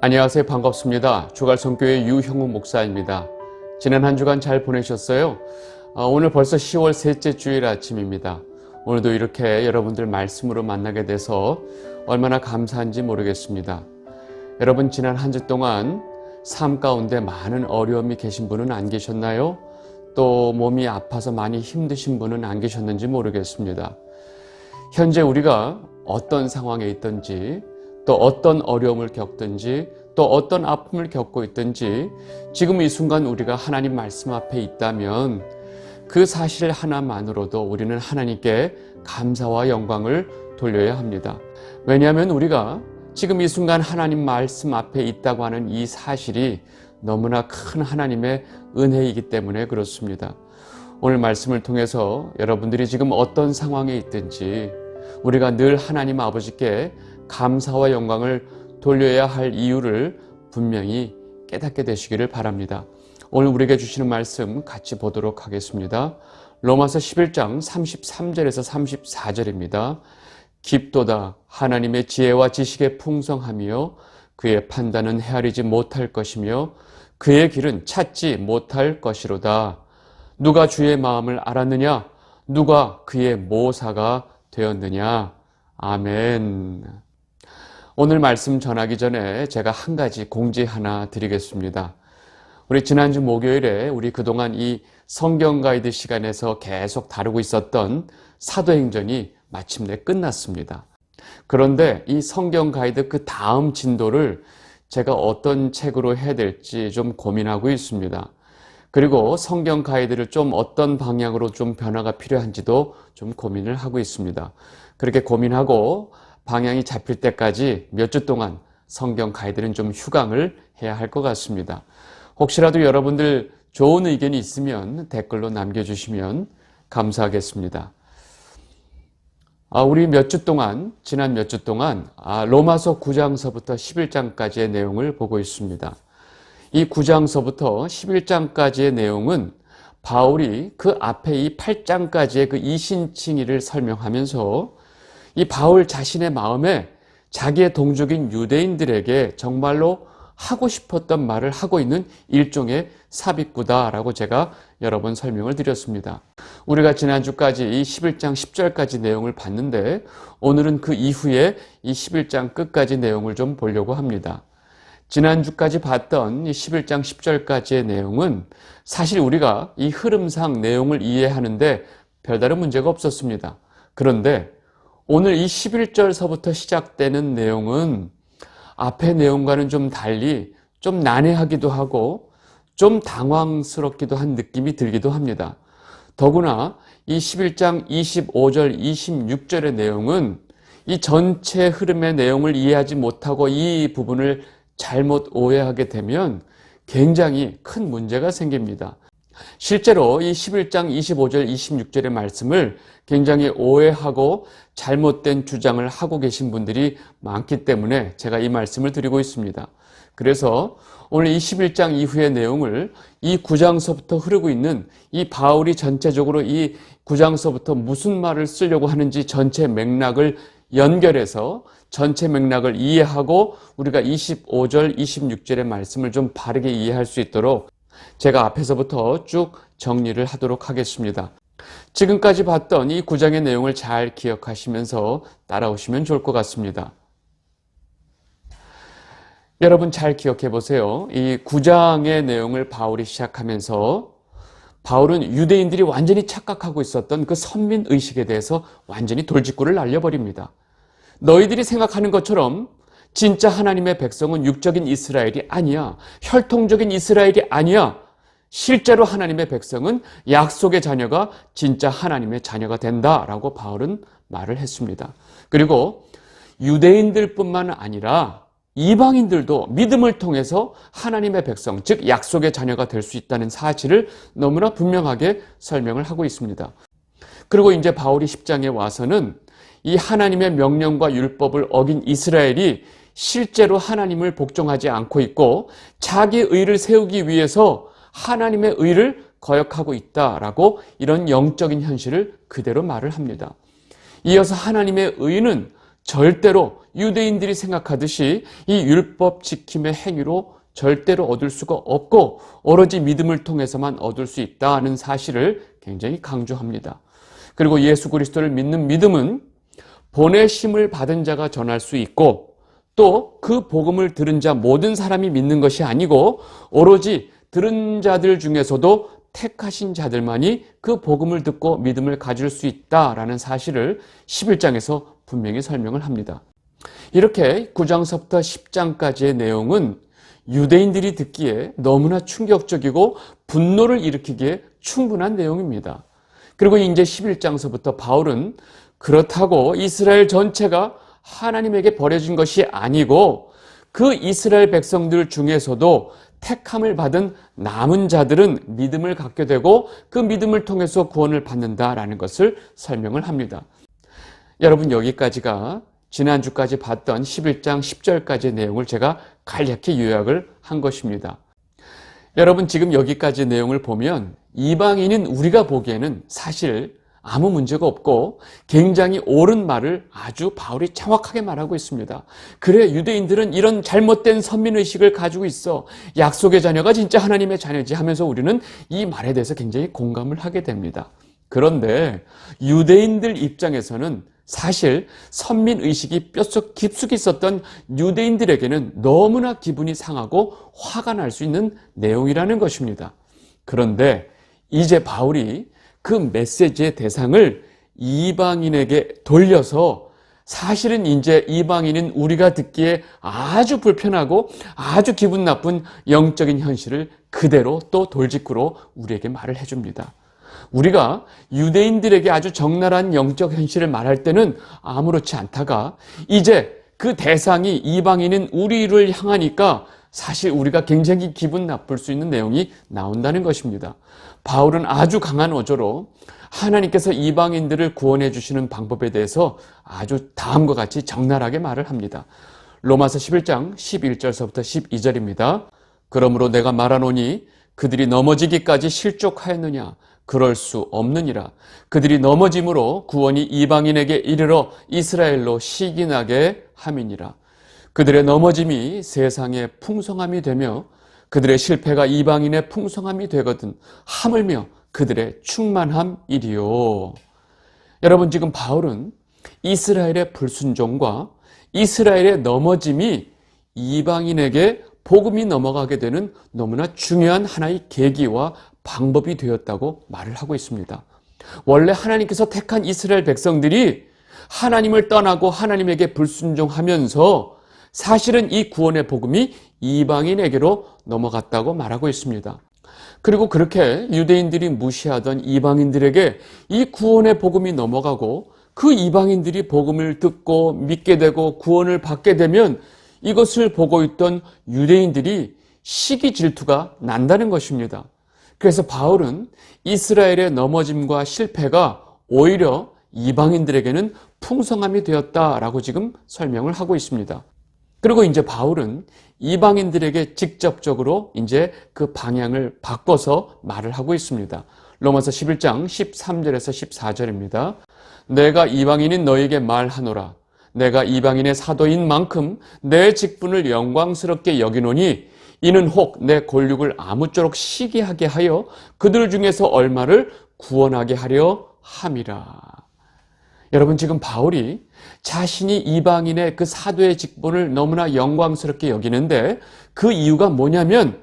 안녕하세요. 반갑습니다. 주갈성교회 유형욱 목사입니다. 지난 한 주간 잘 보내셨어요? 오늘 벌써 10월 셋째 주일 아침입니다. 오늘도 이렇게 여러분들 말씀으로 만나게 돼서 얼마나 감사한지 모르겠습니다. 여러분 지난 한 주 동안 삶 가운데 많은 어려움이 계신 분은 안 계셨나요? 또 몸이 아파서 많이 힘드신 분은 안 계셨는지 모르겠습니다. 현재 우리가 어떤 상황에 있든지 또 어떤 어려움을 겪든지 또 어떤 아픔을 겪고 있든지 지금 이 순간 우리가 하나님 말씀 앞에 있다면 그 사실 하나만으로도 우리는 하나님께 감사와 영광을 돌려야 합니다. 왜냐하면 우리가 지금 이 순간 하나님 말씀 앞에 있다고 하는 이 사실이 너무나 큰 하나님의 은혜이기 때문에 그렇습니다. 오늘 말씀을 통해서 여러분들이 지금 어떤 상황에 있든지 우리가 늘 하나님 아버지께 감사와 영광을 돌려야 할 이유를 분명히 깨닫게 되시기를 바랍니다. 오늘 우리에게 주시는 말씀 같이 보도록 하겠습니다. 로마서 11장 33절에서 34절입니다. 깊도다 하나님의 지혜와 지식의 풍성함이요 그의 판단은 헤아리지 못할 것이며 그의 길은 찾지 못할 것이로다. 누가 주의 마음을 알았느냐? 누가 그의 모사가 되었느냐? 아멘. 오늘 말씀 전하기 전에 제가 한 가지 공지 하나 드리겠습니다. 우리 지난주 목요일에 우리 그동안 이 성경 가이드 시간에서 계속 다루고 있었던 사도행전이 마침내 끝났습니다. 그런데 이 성경 가이드 그 다음 진도를 제가 어떤 책으로 해야 될지 좀 고민하고 있습니다. 그리고 성경 가이드를 좀 어떤 방향으로 좀 변화가 필요한지도 좀 고민을 하고 있습니다. 그렇게 고민하고 방향이 잡힐 때까지 몇 주 동안 성경 가이드는 좀 휴강을 해야 할 것 같습니다. 혹시라도 여러분들 좋은 의견이 있으면 댓글로 남겨주시면 감사하겠습니다. 우리 지난 몇 주 동안 로마서 9장서부터 11장까지의 내용을 보고 있습니다. 이 9장서부터 11장까지의 내용은 바울이 그 앞에 이 8장까지의 그 이신칭의를 설명하면서 이 바울 자신의 마음에 자기의 동족인 유대인들에게 정말로 하고 싶었던 말을 하고 있는 일종의 삽입구다라고 제가 여러 번 설명을 드렸습니다. 우리가 지난주까지 이 11장 10절까지 내용을 봤는데 오늘은 그 이후에 이 11장 끝까지 내용을 좀 보려고 합니다. 지난주까지 봤던 이 11장 10절까지의 내용은 사실 우리가 이 흐름상 내용을 이해하는데 별다른 문제가 없었습니다. 그런데 오늘 이 11절서부터 시작되는 내용은 앞의 내용과는 좀 달리 좀 난해하기도 하고 좀 당황스럽기도 한 느낌이 들기도 합니다. 더구나 이 11장 25절, 26절의 내용은 이 전체 흐름의 내용을 이해하지 못하고 이 부분을 잘못 오해하게 되면 굉장히 큰 문제가 생깁니다. 실제로 이 11장 25절, 26절의 말씀을 굉장히 오해하고 잘못된 주장을 하고 계신 분들이 많기 때문에 제가 이 말씀을 드리고 있습니다. 그래서 오늘 이 11장 이후의 내용을 이 9장서부터 흐르고 있는 이 바울이 전체적으로 이 9장서부터 무슨 말을 쓰려고 하는지 전체 맥락을 연결해서 전체 맥락을 이해하고 우리가 25절, 26절의 말씀을 좀 바르게 이해할 수 있도록 제가 앞에서부터 쭉 정리를 하도록 하겠습니다. 지금까지 봤던 이 9장의 내용을 잘 기억하시면서 따라오시면 좋을 것 같습니다. 여러분 잘 기억해 보세요. 이 9장의 내용을 바울이 시작하면서 바울은 유대인들이 완전히 착각하고 있었던 그 선민의식에 대해서 완전히 돌직구를 날려버립니다. 너희들이 생각하는 것처럼 진짜 하나님의 백성은 육적인 이스라엘이 아니야. 혈통적인 이스라엘이 아니야. 실제로 하나님의 백성은 약속의 자녀가 진짜 하나님의 자녀가 된다라고 바울은 말을 했습니다. 그리고 유대인들뿐만 아니라 이방인들도 믿음을 통해서 하나님의 백성, 즉 약속의 자녀가 될 수 있다는 사실을 너무나 분명하게 설명을 하고 있습니다. 그리고 이제 바울이 10장에 와서는 이 하나님의 명령과 율법을 어긴 이스라엘이 실제로 하나님을 복종하지 않고 있고 자기 의를 세우기 위해서 하나님의 의를 거역하고 있다라고 이런 영적인 현실을 그대로 말을 합니다. 이어서 하나님의 의는 절대로 유대인들이 생각하듯이 이 율법 지킴의 행위로 절대로 얻을 수가 없고 오로지 믿음을 통해서만 얻을 수 있다는 사실을 굉장히 강조합니다. 그리고 예수 그리스도를 믿는 믿음은 보내심을 받은 자가 전할 수 있고 또 그 복음을 들은 자 모든 사람이 믿는 것이 아니고 오로지 들은 자들 중에서도 택하신 자들만이 그 복음을 듣고 믿음을 가질 수 있다라는 사실을 11장에서 분명히 설명을 합니다. 이렇게 9장서부터 10장까지의 내용은 유대인들이 듣기에 너무나 충격적이고 분노를 일으키기에 충분한 내용입니다. 그리고 이제 11장서부터 바울은 그렇다고 이스라엘 전체가 하나님에게 버려진 것이 아니고 그 이스라엘 백성들 중에서도 택함을 받은 남은 자들은 믿음을 갖게 되고 그 믿음을 통해서 구원을 받는다라는 것을 설명을 합니다. 여러분, 여기까지가 지난주까지 봤던 11장 10절까지의 내용을 제가 간략히 요약을 한 것입니다. 여러분, 지금 여기까지 내용을 보면 이방인인 우리가 보기에는 사실 아무 문제가 없고 굉장히 옳은 말을 아주 바울이 정확하게 말하고 있습니다. 그래, 유대인들은 이런 잘못된 선민의식을 가지고 있어. 약속의 자녀가 진짜 하나님의 자녀지 하면서 우리는 이 말에 대해서 굉장히 공감을 하게 됩니다. 그런데 유대인들 입장에서는 사실 선민의식이 뼛속 깊숙이 있었던 유대인들에게는 너무나 기분이 상하고 화가 날 수 있는 내용이라는 것입니다. 그런데 이제 바울이 그 메시지의 대상을 이방인에게 돌려서 사실은 이제 이방인인 우리가 듣기에 아주 불편하고 아주 기분 나쁜 영적인 현실을 그대로 또 돌직구로 우리에게 말을 해줍니다. 우리가 유대인들에게 아주 적나라한 영적 현실을 말할 때는 아무렇지 않다가 이제 그 대상이 이방인인 우리를 향하니까 사실 우리가 굉장히 기분 나쁠 수 있는 내용이 나온다는 것입니다. 바울은 아주 강한 어조로 하나님께서 이방인들을 구원해 주시는 방법에 대해서 아주 다음과 같이 적나라하게 말을 합니다. 로마서 11장 11절서부터 12절입니다. 그러므로 내가 말하노니 그들이 넘어지기까지 실족하였느냐? 그럴 수 없느니라. 그들이 넘어짐으로 구원이 이방인에게 이르러 이스라엘로 시기나게 함이니라. 그들의 넘어짐이 세상의 풍성함이 되며 그들의 실패가 이방인의 풍성함이 되거든 하물며 그들의 충만함이리요. 여러분, 지금 바울은 이스라엘의 불순종과 이스라엘의 넘어짐이 이방인에게 복음이 넘어가게 되는 너무나 중요한 하나의 계기와 방법이 되었다고 말을 하고 있습니다. 원래 하나님께서 택한 이스라엘 백성들이 하나님을 떠나고 하나님에게 불순종하면서 사실은 이 구원의 복음이 이방인에게로 넘어갔다고 말하고 있습니다. 그리고 그렇게 유대인들이 무시하던 이방인들에게 이 구원의 복음이 넘어가고 그 이방인들이 복음을 듣고 믿게 되고 구원을 받게 되면 이것을 보고 있던 유대인들이 시기 질투가 난다는 것입니다. 그래서 바울은 이스라엘의 넘어짐과 실패가 오히려 이방인들에게는 풍성함이 되었다라고 지금 설명을 하고 있습니다. 그리고 이제 바울은 이방인들에게 직접적으로 이제 그 방향을 바꿔서 말을 하고 있습니다. 로마서 11장 13절에서 14절입니다. 내가 이방인인 너에게 말하노라. 내가 이방인의 사도인 만큼 내 직분을 영광스럽게 여기노니 이는 혹 내 권력을 아무쪼록 시기하게 하여 그들 중에서 얼마를 구원하게 하려 함이라. 여러분, 지금 바울이 자신이 이방인의 그 사도의 직분을 너무나 영광스럽게 여기는데 그 이유가 뭐냐면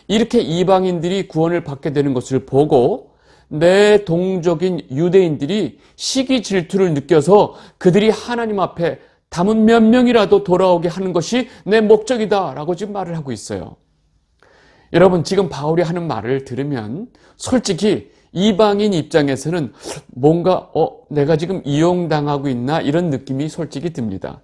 이렇게 이방인들이 구원을 받게 되는 것을 보고 내 동족인 유대인들이 시기 질투를 느껴서 그들이 하나님 앞에 담은 몇 명이라도 돌아오게 하는 것이 내 목적이다라고 지금 말을 하고 있어요. 여러분, 지금 바울이 하는 말을 들으면 솔직히 이방인 입장에서는 뭔가 내가 지금 이용당하고 있나 이런 느낌이 솔직히 듭니다.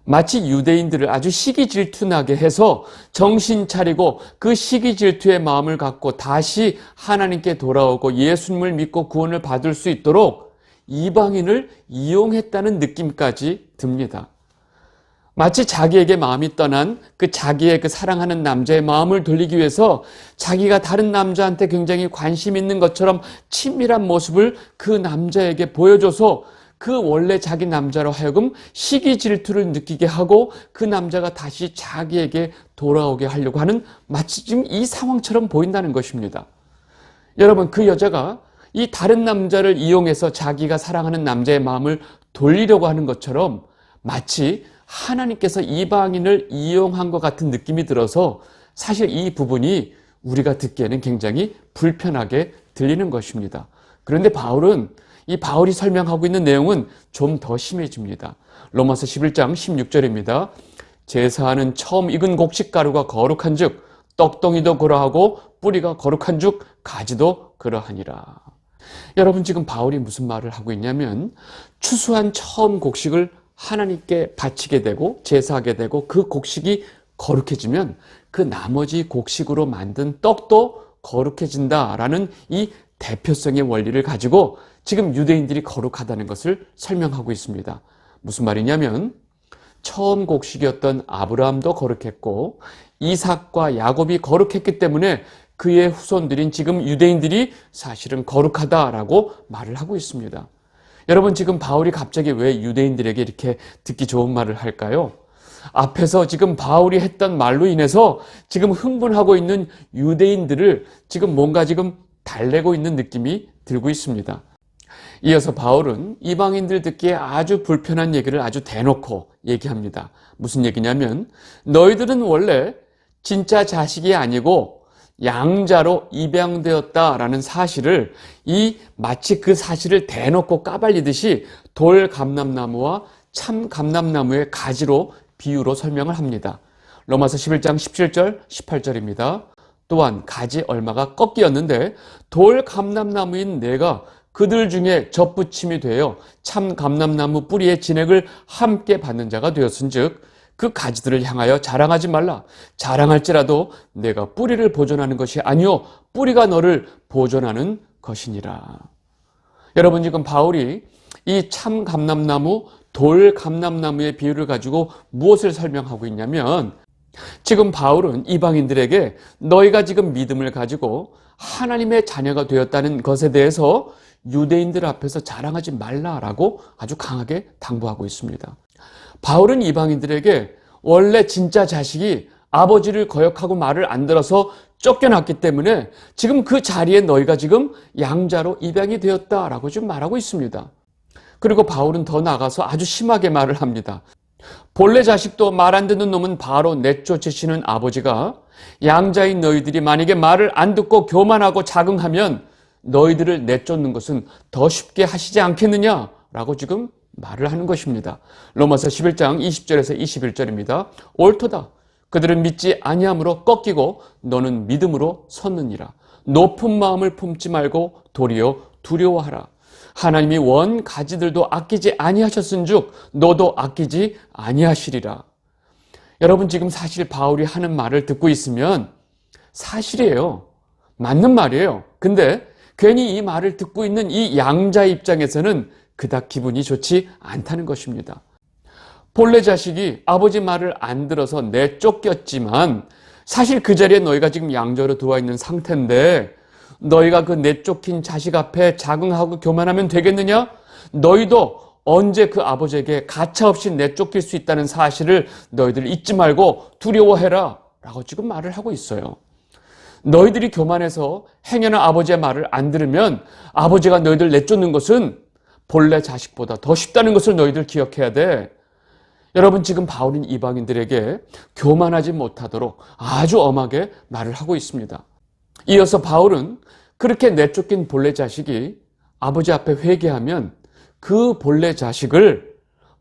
마치 유대인들을 아주 시기 질투나게 해서 정신 차리고 그 시기 질투의 마음을 갖고 다시 하나님께 돌아오고 예수님을 믿고 구원을 받을 수 있도록 이방인을 이용했다는 느낌까지 듭니다. 마치 자기에게 마음이 떠난 그 자기의 그 사랑하는 남자의 마음을 돌리기 위해서 자기가 다른 남자한테 굉장히 관심 있는 것처럼 친밀한 모습을 그 남자에게 보여줘서 그 원래 자기 남자로 하여금 시기 질투를 느끼게 하고 그 남자가 다시 자기에게 돌아오게 하려고 하는 마치 지금 이 상황처럼 보인다는 것입니다. 여러분, 그 여자가 이 다른 남자를 이용해서 자기가 사랑하는 남자의 마음을 돌리려고 하는 것처럼 마치 하나님께서 이방인을 이용한 것 같은 느낌이 들어서 사실 이 부분이 우리가 듣기에는 굉장히 불편하게 들리는 것입니다. 그런데 이 바울이 설명하고 있는 내용은 좀 더 심해집니다. 로마서 11장 16절입니다. 제사하는 처음 익은 곡식가루가 거룩한 즉 떡덩이도 그러하고 뿌리가 거룩한 즉 가지도 그러하니라. 여러분, 지금 바울이 무슨 말을 하고 있냐면 추수한 처음 곡식을 하나님께 바치게 되고 제사하게 되고 그 곡식이 거룩해지면 그 나머지 곡식으로 만든 떡도 거룩해진다라는 이 대표성의 원리를 가지고 지금 유대인들이 거룩하다는 것을 설명하고 있습니다. 무슨 말이냐면 처음 곡식이었던 아브라함도 거룩했고 이삭과 야곱이 거룩했기 때문에 그의 후손들인 지금 유대인들이 사실은 거룩하다라고 말을 하고 있습니다. 여러분, 지금 바울이 갑자기 왜 유대인들에게 이렇게 듣기 좋은 말을 할까요? 앞에서 지금 바울이 했던 말로 인해서 지금 흥분하고 있는 유대인들을 지금 뭔가 지금 달래고 있는 느낌이 들고 있습니다. 이어서 바울은 이방인들 듣기에 아주 불편한 얘기를 아주 대놓고 얘기합니다. 무슨 얘기냐면 너희들은 원래 진짜 자식이 아니고 양자로 입양되었다라는 사실을 마치 그 사실을 대놓고 까발리듯이 돌 감람나무와 참 감람나무의 가지로 비유로 설명을 합니다. 로마서 11장 17절 18절입니다. 또한 가지 얼마가 꺾이었는데 돌 감람나무인 내가 그들 중에 접붙임이 되어 참 감람나무 뿌리의 진액을 함께 받는 자가 되었은즉 그 가지들을 향하여 자랑하지 말라. 자랑할지라도 내가 뿌리를 보존하는 것이 아니요 뿌리가 너를 보존하는 것이니라. 여러분, 지금 바울이 이 참 감람나무, 돌 감람나무의 비유를 가지고 무엇을 설명하고 있냐면 지금 바울은 이방인들에게 너희가 지금 믿음을 가지고 하나님의 자녀가 되었다는 것에 대해서 유대인들 앞에서 자랑하지 말라라고 아주 강하게 당부하고 있습니다. 바울은 이방인들에게 원래 진짜 자식이 아버지를 거역하고 말을 안 들어서 쫓겨났기 때문에 지금 그 자리에 너희가 지금 양자로 입양이 되었다라고 지금 말하고 있습니다. 그리고 바울은 더 나아가서 아주 심하게 말을 합니다. 본래 자식도 말 안 듣는 놈은 바로 내쫓으시는 아버지가 양자인 너희들이 만약에 말을 안 듣고 교만하고 자긍하면 너희들을 내쫓는 것은 더 쉽게 하시지 않겠느냐라고 지금 말을 하는 것입니다. 로마서 11장 20절에서 21절입니다. 옳도다. 그들은 믿지 아니함으로 꺾이고 너는 믿음으로 섰느니라. 높은 마음을 품지 말고 도리어 두려워하라. 하나님이 원 가지들도 아끼지 아니하셨은즉 너도 아끼지 아니하시리라. 여러분, 지금 사실 바울이 하는 말을 듣고 있으면 사실이에요. 맞는 말이에요. 근데 괜히 이 말을 듣고 있는 이 양자 입장에서는 그닥 기분이 좋지 않다는 것입니다. 본래 자식이 아버지 말을 안 들어서 내쫓겼지만 사실 그 자리에 너희가 지금 양자로 들어와 있는 상태인데 너희가 그 내쫓긴 자식 앞에 자긍하고 교만하면 되겠느냐? 너희도 언제 그 아버지에게 가차없이 내쫓길 수 있다는 사실을 너희들 잊지 말고 두려워해라 라고 지금 말을 하고 있어요. 너희들이 교만해서 행여나 아버지의 말을 안 들으면 아버지가 너희들 내쫓는 것은 본래 자식보다 더 쉽다는 것을 너희들 기억해야 돼. 여러분, 지금 바울은 이방인들에게 교만하지 못하도록 아주 엄하게 말을 하고 있습니다. 이어서 바울은 그렇게 내쫓긴 본래 자식이 아버지 앞에 회개하면 그 본래 자식을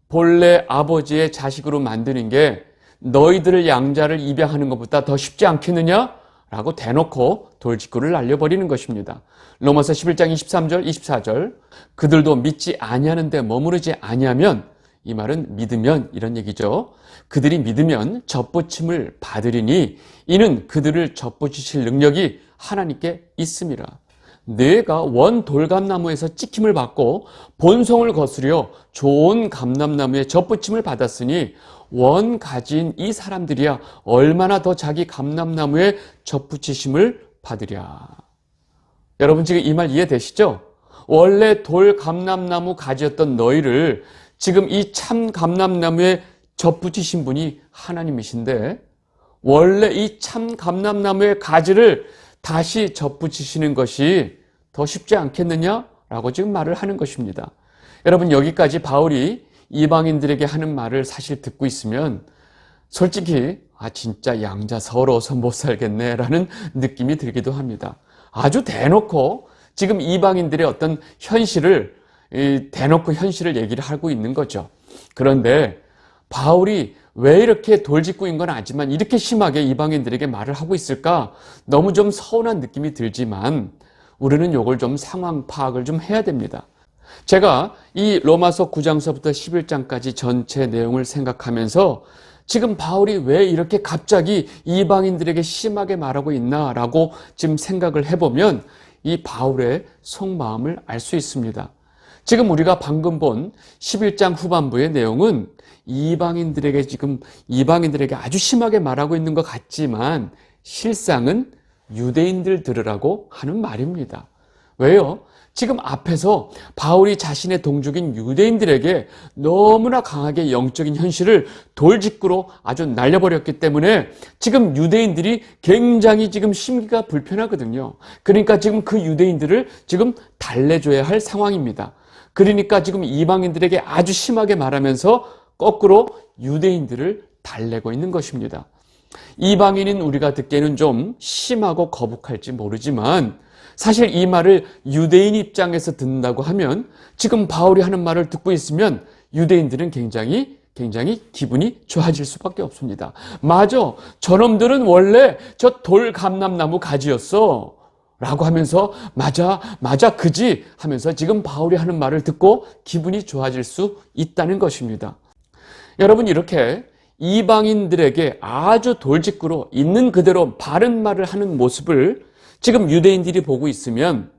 본래 아버지의 자식으로 만드는 게 너희들을 양자를 입양하는 것보다 더 쉽지 않겠느냐? 라고 대놓고 돌직구를 날려버리는 것입니다. 로마서 11장 23절 24절 그들도 믿지 아니하는데 머무르지 아니하면, 이 말은 믿으면 이런 얘기죠. 그들이 믿으면 접붙임을 받으리니 이는 그들을 접붙이실 능력이 하나님께 있음이라. 내가 원 돌감나무에서 찍힘을 받고 본성을 거스려 좋은 감람나무에 접붙임을 받았으니 원 가진 이 사람들이야 얼마나 더 자기 감람나무에 접붙이심을 받으랴. 여러분, 지금 이 말 이해되시죠? 원래 돌 감람나무 가지였던 너희를 지금 이 참 감람나무에 접붙이신 분이 하나님이신데 원래 이 참 감람나무의 가지를 다시 접붙이시는 것이 더 쉽지 않겠느냐라고 지금 말을 하는 것입니다. 여러분, 여기까지 바울이 이방인들에게 하는 말을 사실 듣고 있으면 솔직히 진짜 양자 서러워서 못 살겠네라는 느낌이 들기도 합니다. 아주 대놓고 지금 이방인들의 어떤 현실을 대놓고 현실을 얘기를 하고 있는 거죠. 그런데 바울이 왜 이렇게 돌직구인 건 아지만 이렇게 심하게 이방인들에게 말을 하고 있을까? 너무 좀 서운한 느낌이 들지만 우리는 이걸 좀 상황 파악을 좀 해야 됩니다. 제가 이 로마서 9장서부터 11장까지 전체 내용을 생각하면서 지금 바울이 왜 이렇게 갑자기 이방인들에게 심하게 말하고 있나라고 지금 생각을 해보면 이 바울의 속마음을 알 수 있습니다. 지금 우리가 방금 본 11장 후반부의 내용은 이방인들에게 아주 심하게 말하고 있는 것 같지만 실상은 유대인들 들으라고 하는 말입니다. 왜요? 지금 앞에서 바울이 자신의 동족인 유대인들에게 너무나 강하게 영적인 현실을 돌직구로 아주 날려버렸기 때문에 지금 유대인들이 굉장히 지금 심기가 불편하거든요. 그러니까 지금 그 유대인들을 지금 달래줘야 할 상황입니다. 그러니까 지금 이방인들에게 아주 심하게 말하면서 거꾸로 유대인들을 달래고 있는 것입니다. 이방인인 우리가 듣기에는 좀 심하고 거북할지 모르지만 사실 이 말을 유대인 입장에서 듣는다고 하면 지금 바울이 하는 말을 듣고 있으면 유대인들은 굉장히 기분이 좋아질 수밖에 없습니다. 맞아, 저놈들은 원래 저 돌 감람나무 가지였어 라고 하면서 맞아 그지 하면서 지금 바울이 하는 말을 듣고 기분이 좋아질 수 있다는 것입니다. 여러분, 이렇게 이방인들에게 아주 돌직구로 있는 그대로 바른 말을 하는 모습을 지금 유대인들이 보고 있으면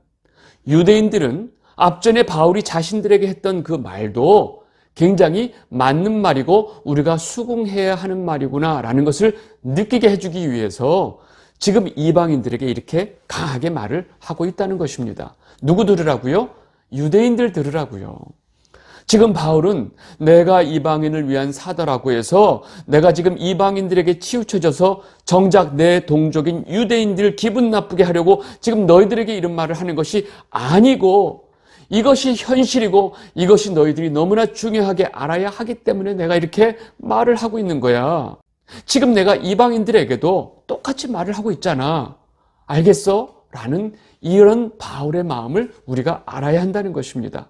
유대인들은 앞전에 바울이 자신들에게 했던 그 말도 굉장히 맞는 말이고 우리가 수긍해야 하는 말이구나 라는 것을 느끼게 해주기 위해서 지금 이방인들에게 이렇게 강하게 말을 하고 있다는 것입니다. 누구 들으라고요? 유대인들 들으라고요. 지금 바울은 내가 이방인을 위한 사도라고 해서 내가 지금 이방인들에게 치우쳐져서 정작 내 동족인 유대인들 기분 나쁘게 하려고 지금 너희들에게 이런 말을 하는 것이 아니고 이것이 현실이고 이것이 너희들이 너무나 중요하게 알아야 하기 때문에 내가 이렇게 말을 하고 있는 거야. 지금 내가 이방인들에게도 똑같이 말을 하고 있잖아. 알겠어? 라는 이런 바울의 마음을 우리가 알아야 한다는 것입니다.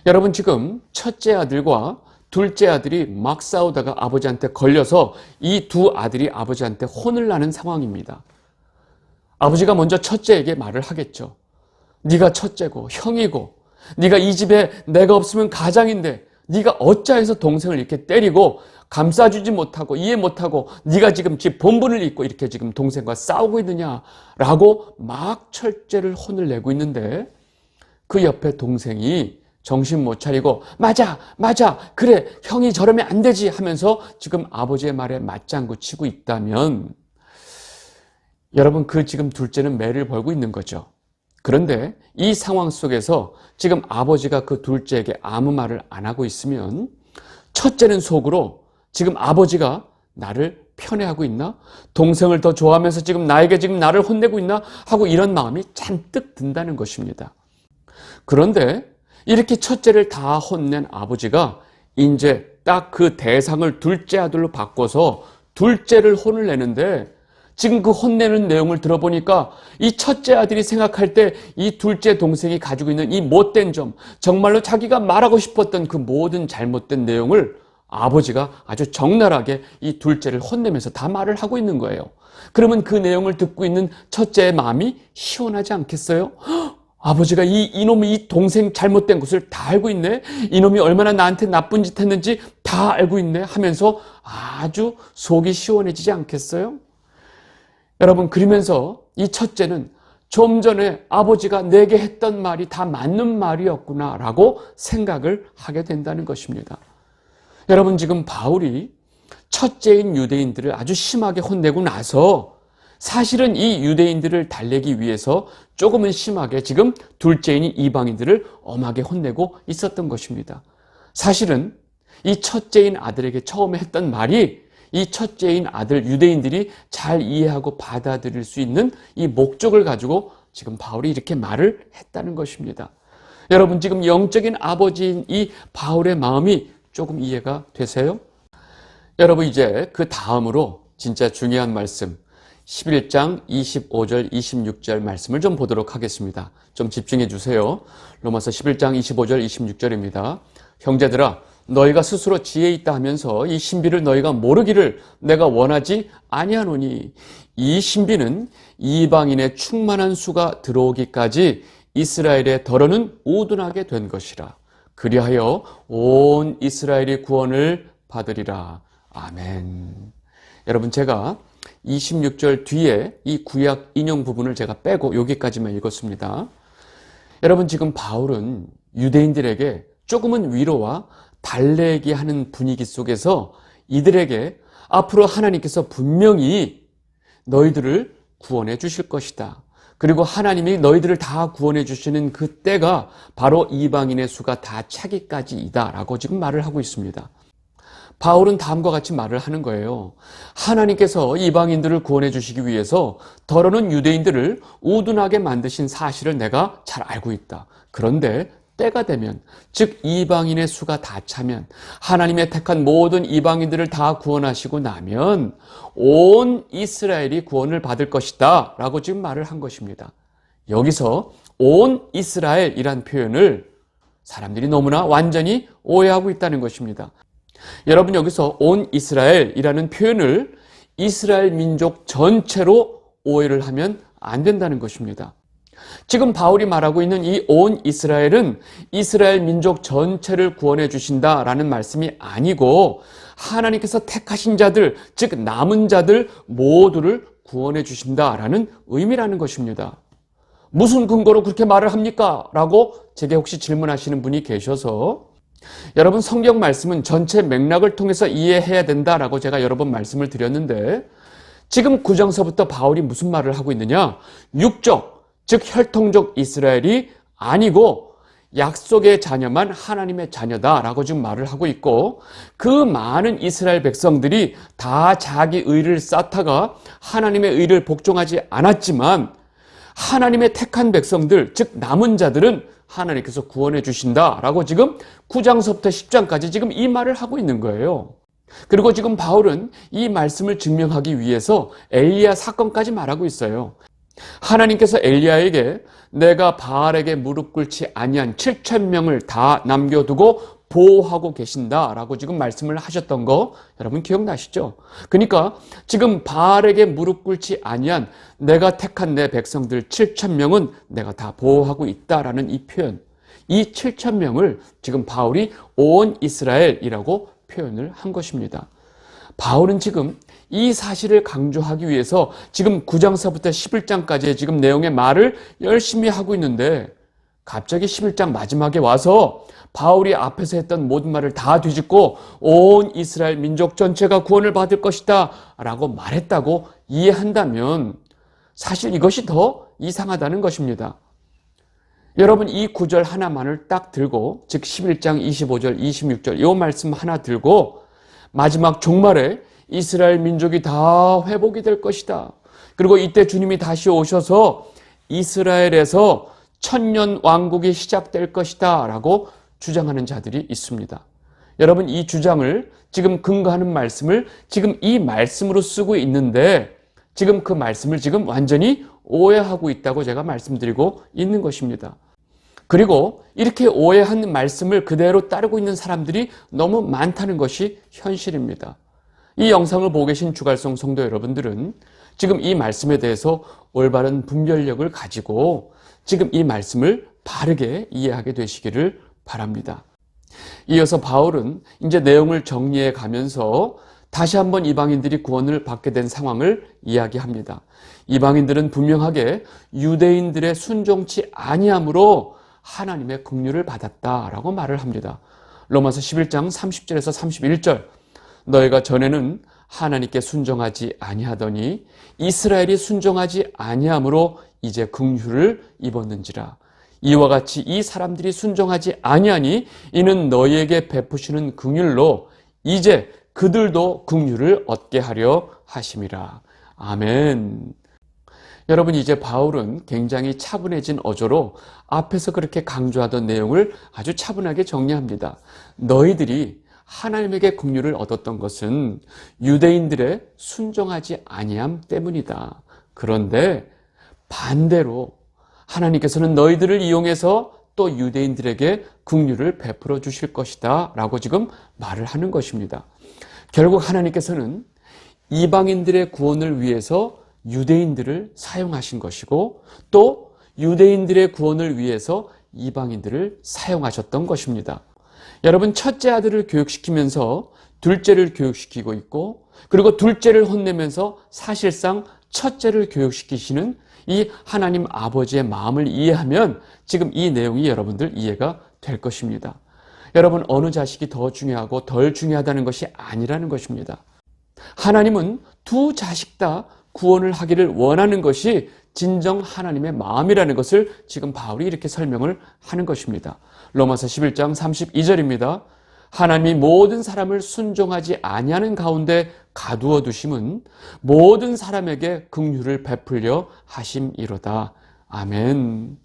여러분, 지금 첫째 아들과 둘째 아들이 막 싸우다가 아버지한테 걸려서 이 두 아들이 아버지한테 혼을 나는 상황입니다. 아버지가 먼저 첫째에게 말을 하겠죠. 네가 첫째고 형이고 네가 이 집에 내가 없으면 가장인데 네가 어찌해서 동생을 이렇게 때리고 감싸주지 못하고 이해 못하고 네가 지금 집 본분을 잊고 이렇게 지금 동생과 싸우고 있느냐라고 막 첫째를 혼을 내고 있는데 그 옆에 동생이 정신 못 차리고 맞아 그래 형이 저러면 안 되지 하면서 지금 아버지의 말에 맞장구 치고 있다면 여러분, 그 지금 둘째는 매를 벌고 있는 거죠. 그런데 이 상황 속에서 지금 아버지가 그 둘째에게 아무 말을 안 하고 있으면 첫째는 속으로 지금 아버지가 나를 편애하고 있나? 동생을 더 좋아하면서 지금 나에게 지금 나를 혼내고 있나? 하고 이런 마음이 잔뜩 든다는 것입니다. 그런데 이렇게 첫째를 다 혼낸 아버지가 이제 딱 그 대상을 둘째 아들로 바꿔서 둘째를 혼을 내는데 지금 그 혼내는 내용을 들어보니까 이 첫째 아들이 생각할 때 이 둘째 동생이 가지고 있는 이 못된 점, 정말로 자기가 말하고 싶었던 그 모든 잘못된 내용을 아버지가 아주 적나라하게 이 둘째를 혼내면서 다 말을 하고 있는 거예요. 그러면 그 내용을 듣고 있는 첫째의 마음이 시원하지 않겠어요? 아버지가 이놈이 이 동생 잘못된 것을 다 알고 있네. 이놈이 얼마나 나한테 나쁜 짓 했는지 다 알고 있네 하면서 아주 속이 시원해지지 않겠어요? 여러분, 그러면서 이 첫째는 좀 전에 아버지가 내게 했던 말이 다 맞는 말이었구나 라고 생각을 하게 된다는 것입니다. 여러분, 지금 바울이 첫째인 유대인들을 아주 심하게 혼내고 나서 사실은 이 유대인들을 달래기 위해서 조금은 심하게 지금 둘째인 이방인들을 엄하게 혼내고 있었던 것입니다. 사실은 이 첫째인 아들에게 처음에 했던 말이 이 첫째인 아들 유대인들이 잘 이해하고 받아들일 수 있는 이 목적을 가지고 지금 바울이 이렇게 말을 했다는 것입니다. 여러분, 지금 영적인 아버지인 이 바울의 마음이 조금 이해가 되세요? 여러분, 이제 그 다음으로 진짜 중요한 말씀 11장 25절 26절 말씀을 좀 보도록 하겠습니다. 좀 집중해 주세요. 로마서 11장 25절 26절입니다. 형제들아, 너희가 스스로 지혜 있다 하면서 이 신비를 너희가 모르기를 내가 원하지 아니하노니, 이 신비는 이방인의 충만한 수가 들어오기까지 이스라엘의 덜어는 우둔하게 된 것이라. 그리하여 온 이스라엘이 구원을 받으리라. 아멘. 여러분, 제가 26절 뒤에 이 구약 인용 부분을 제가 빼고 여기까지만 읽었습니다. 여러분, 지금 바울은 유대인들에게 조금은 위로와 달래기 하는 분위기 속에서 이들에게 앞으로 하나님께서 분명히 너희들을 구원해 주실 것이다. 그리고 하나님이 너희들을 다 구원해 주시는 그 때가 바로 이방인의 수가 다 차기까지이다 라고 지금 말을 하고 있습니다. 바울은 다음과 같이 말을 하는 거예요. 하나님께서 이방인들을 구원해 주시기 위해서 더러는 유대인들을 우둔하게 만드신 사실을 내가 잘 알고 있다. 그런데 때가 되면, 즉 이방인의 수가 다 차면, 하나님의 택한 모든 이방인들을 다 구원하시고 나면 온 이스라엘이 구원을 받을 것이다 라고 지금 말을 한 것입니다. 여기서 온 이스라엘이란 표현을 사람들이 너무나 완전히 오해하고 있다는 것입니다. 여러분, 여기서 온 이스라엘이라는 표현을 이스라엘 민족 전체로 오해를 하면 안 된다는 것입니다. 지금 바울이 말하고 있는 이 온 이스라엘은 이스라엘 민족 전체를 구원해 주신다라는 말씀이 아니고 하나님께서 택하신 자들, 즉 남은 자들 모두를 구원해 주신다라는 의미라는 것입니다. 무슨 근거로 그렇게 말을 합니까? 라고 제게 혹시 질문하시는 분이 계셔서, 여러분, 성경 말씀은 전체 맥락을 통해서 이해해야 된다라고 제가 여러 번 말씀을 드렸는데, 지금 9장서부터 바울이 무슨 말을 하고 있느냐? 육적, 즉 혈통적 이스라엘이 아니고 약속의 자녀만 하나님의 자녀다라고 지금 말을 하고 있고, 그 많은 이스라엘 백성들이 다 자기 의를 쌓다가 하나님의 의를 복종하지 않았지만 하나님의 택한 백성들, 즉 남은 자들은 하나님께서 구원해 주신다라고 지금 9장서부터 10장까지 지금 이 말을 하고 있는 거예요. 그리고 지금 바울은 이 말씀을 증명하기 위해서 엘리야 사건까지 말하고 있어요. 하나님께서 엘리야에게 내가 바알에게 무릎 꿇지 아니한 7,000명을 다 남겨두고 보호하고 계신다라고 지금 말씀을 하셨던 거 여러분 기억나시죠? 그러니까 지금 바알에게 무릎 꿇지 아니한 내가 택한 내 백성들 7,000명은 내가 다 보호하고 있다라는 이 표현, 이 7,000명을 지금 바울이 온 이스라엘이라고 표현을 한 것입니다. 바울은 지금 이 사실을 강조하기 위해서 지금 9장서부터 11장까지의 지금 내용의 말을 열심히 하고 있는데, 갑자기 11장 마지막에 와서 바울이 앞에서 했던 모든 말을 다 뒤집고 온 이스라엘 민족 전체가 구원을 받을 것이다 라고 말했다고 이해한다면 사실 이것이 더 이상하다는 것입니다. 여러분, 이 구절 하나만을 딱 들고, 즉 11장 25절 26절 이 말씀 하나 들고 마지막 종말에 이스라엘 민족이 다 회복이 될 것이다. 그리고 이때 주님이 다시 오셔서 이스라엘에서 천년 왕국이 시작될 것이다 라고 주장하는 자들이 있습니다. 여러분, 이 주장을 지금 근거하는 말씀을 지금 이 말씀으로 쓰고 있는데 지금 그 말씀을 지금 완전히 오해하고 있다고 제가 말씀드리고 있는 것입니다. 그리고 이렇게 오해한 말씀을 그대로 따르고 있는 사람들이 너무 많다는 것이 현실입니다. 이 영상을 보고 계신 주갈성 성도 여러분들은 지금 이 말씀에 대해서 올바른 분별력을 가지고 지금 이 말씀을 바르게 이해하게 되시기를 바랍니다. 이어서 바울은 이제 내용을 정리해 가면서 다시 한번 이방인들이 구원을 받게 된 상황을 이야기합니다. 이방인들은 분명하게 유대인들의 순종치 아니함으로 하나님의 긍휼을 받았다라고 말을 합니다. 로마서 11장 30절에서 31절, 너희가 전에는 하나님께 순종하지 아니하더니 이스라엘이 순종하지 아니함으로 이제 긍휼을 입었는지라. 이와 같이 이 사람들이 순종하지 아니하니 이는 너희에게 베푸시는 긍휼로 이제 그들도 긍휼을 얻게 하려 하심이라. 아멘. 여러분, 이제 바울은 굉장히 차분해진 어조로 앞에서 그렇게 강조하던 내용을 아주 차분하게 정리합니다. 너희들이 하나님에게 긍휼을 얻었던 것은 유대인들의 순종하지 아니함 때문이다. 그런데 반대로 하나님께서는 너희들을 이용해서 또 유대인들에게 긍휼을 베풀어 주실 것이다 라고 지금 말을 하는 것입니다. 결국 하나님께서는 이방인들의 구원을 위해서 유대인들을 사용하신 것이고 또 유대인들의 구원을 위해서 이방인들을 사용하셨던 것입니다. 여러분, 첫째 아들을 교육시키면서 둘째를 교육시키고 있고 그리고 둘째를 혼내면서 사실상 첫째를 교육시키시는 이 하나님 아버지의 마음을 이해하면 지금 이 내용이 여러분들 이해가 될 것입니다. 여러분, 어느 자식이 더 중요하고 덜 중요하다는 것이 아니라는 것입니다. 하나님은 두 자식 다 구원을 하기를 원하는 것이 진정 하나님의 마음이라는 것을 지금 바울이 이렇게 설명을 하는 것입니다. 로마서 11장 32절입니다. 하나님이 모든 사람을 순종하지 아니하는 가운데 가두어 두심은 모든 사람에게 긍휼을 베풀려 하심이로다. 아멘.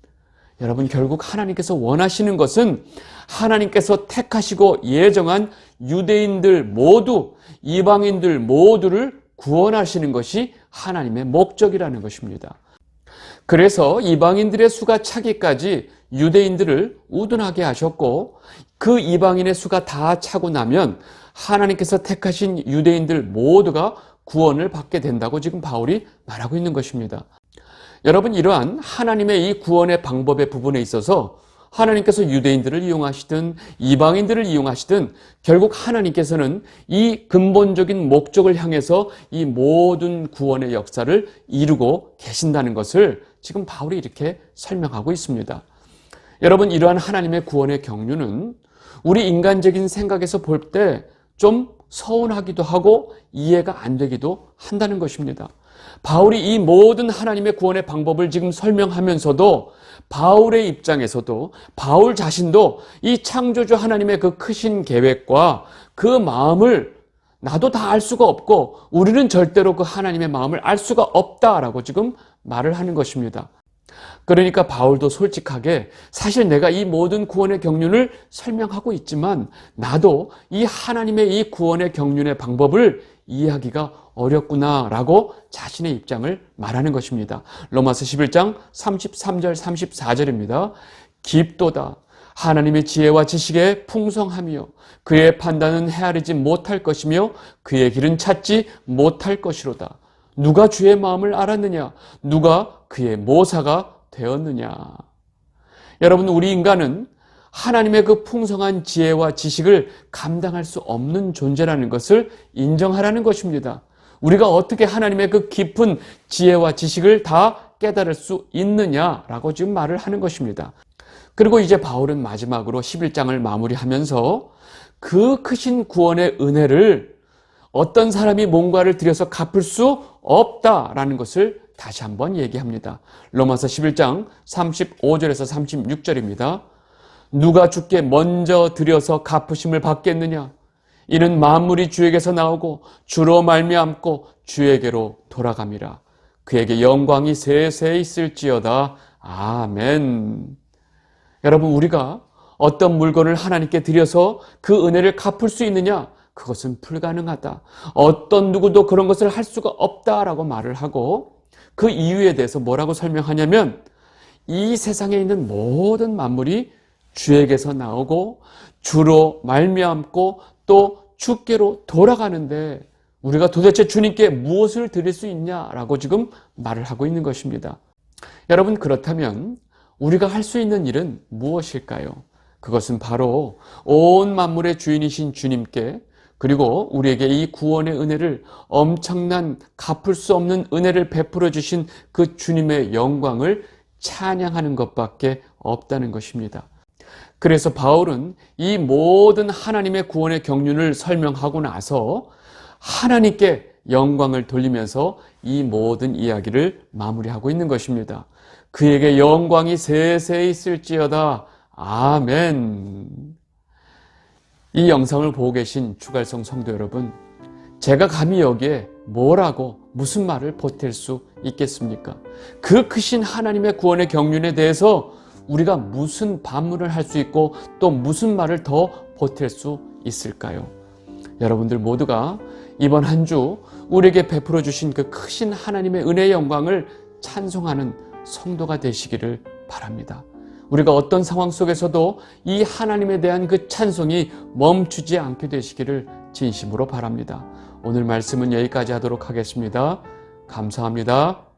여러분, 결국 하나님께서 원하시는 것은 하나님께서 택하시고 예정한 유대인들 모두, 이방인들 모두를 구원하시는 것이 하나님의 목적이라는 것입니다. 그래서 이방인들의 수가 차기까지 유대인들을 우둔하게 하셨고 그 이방인의 수가 다 차고 나면 하나님께서 택하신 유대인들 모두가 구원을 받게 된다고 지금 바울이 말하고 있는 것입니다. 여러분, 이러한 하나님의 이 구원의 방법의 부분에 있어서 하나님께서 유대인들을 이용하시든 이방인들을 이용하시든 결국 하나님께서는 이 근본적인 목적을 향해서 이 모든 구원의 역사를 이루고 계신다는 것을 지금 바울이 이렇게 설명하고 있습니다. 여러분, 이러한 하나님의 구원의 경륜은 우리 인간적인 생각에서 볼 때 좀 서운하기도 하고 이해가 안 되기도 한다는 것입니다. 바울이 이 모든 하나님의 구원의 방법을 지금 설명하면서도 바울의 입장에서도 바울 자신도 이 창조주 하나님의 그 크신 계획과 그 마음을 나도 다 알 수가 없고 우리는 절대로 그 하나님의 마음을 알 수가 없다라고 지금 말을 하는 것입니다. 그러니까 바울도 솔직하게 사실 내가 이 모든 구원의 경륜을 설명하고 있지만 나도 이 하나님의 이 구원의 경륜의 방법을 이해하기가 어렵구나라고 자신의 입장을 말하는 것입니다. 로마서 11장 33절 34절입니다. 깊도다 하나님의 지혜와 지식에 풍성하며 그의 판단은 헤아리지 못할 것이며 그의 길은 찾지 못할 것이로다. 누가 주의 마음을 알았느냐? 누가 그의 모사가 되었느냐? 여러분, 우리 인간은 하나님의 그 풍성한 지혜와 지식을 감당할 수 없는 존재라는 것을 인정하라는 것입니다. 우리가 어떻게 하나님의 그 깊은 지혜와 지식을 다 깨달을 수 있느냐라고 지금 말을 하는 것입니다. 그리고 이제 바울은 마지막으로 11장을 마무리하면서 그 크신 구원의 은혜를 어떤 사람이 뭔가를 들여서 갚을 수 없다라는 것을 다시 한번 얘기합니다. 로마서 11장 35절에서 36절입니다. 누가 주께 먼저 드려서 갚으심을 받겠느냐? 이는 만물이 주에게서 나오고 주로 말미암고 주에게로 돌아감이라. 그에게 영광이 세세 있을지어다. 아멘. 여러분, 우리가 어떤 물건을 하나님께 드려서 그 은혜를 갚을 수 있느냐? 그것은 불가능하다. 어떤 누구도 그런 것을 할 수가 없다라고 말을 하고 그 이유에 대해서 뭐라고 설명하냐면 이 세상에 있는 모든 만물이 주에게서 나오고 주로 말미암고 또 주께로 돌아가는데 우리가 도대체 주님께 무엇을 드릴 수 있냐라고 지금 말을 하고 있는 것입니다. 여러분, 그렇다면 우리가 할 수 있는 일은 무엇일까요? 그것은 바로 온 만물의 주인이신 주님께 그리고 우리에게 이 구원의 은혜를 엄청난 갚을 수 없는 은혜를 베풀어 주신 그 주님의 영광을 찬양하는 것밖에 없다는 것입니다. 그래서 바울은 이 모든 하나님의 구원의 경륜을 설명하고 나서 하나님께 영광을 돌리면서 이 모든 이야기를 마무리하고 있는 것입니다. 그에게 영광이 세세히 있을지어다. 아멘. 이 영상을 보고 계신 주갈성 성도 여러분, 제가 감히 여기에 뭐라고 무슨 말을 보탤 수 있겠습니까? 그 크신 하나님의 구원의 경륜에 대해서 우리가 무슨 반문을 할 수 있고 또 무슨 말을 더 보탤 수 있을까요? 여러분들 모두가 이번 한 주 우리에게 베풀어 주신 그 크신 하나님의 은혜의 영광을 찬송하는 성도가 되시기를 바랍니다. 우리가 어떤 상황 속에서도 이 하나님에 대한 그 찬송이 멈추지 않게 되시기를 진심으로 바랍니다. 오늘 말씀은 여기까지 하도록 하겠습니다. 감사합니다.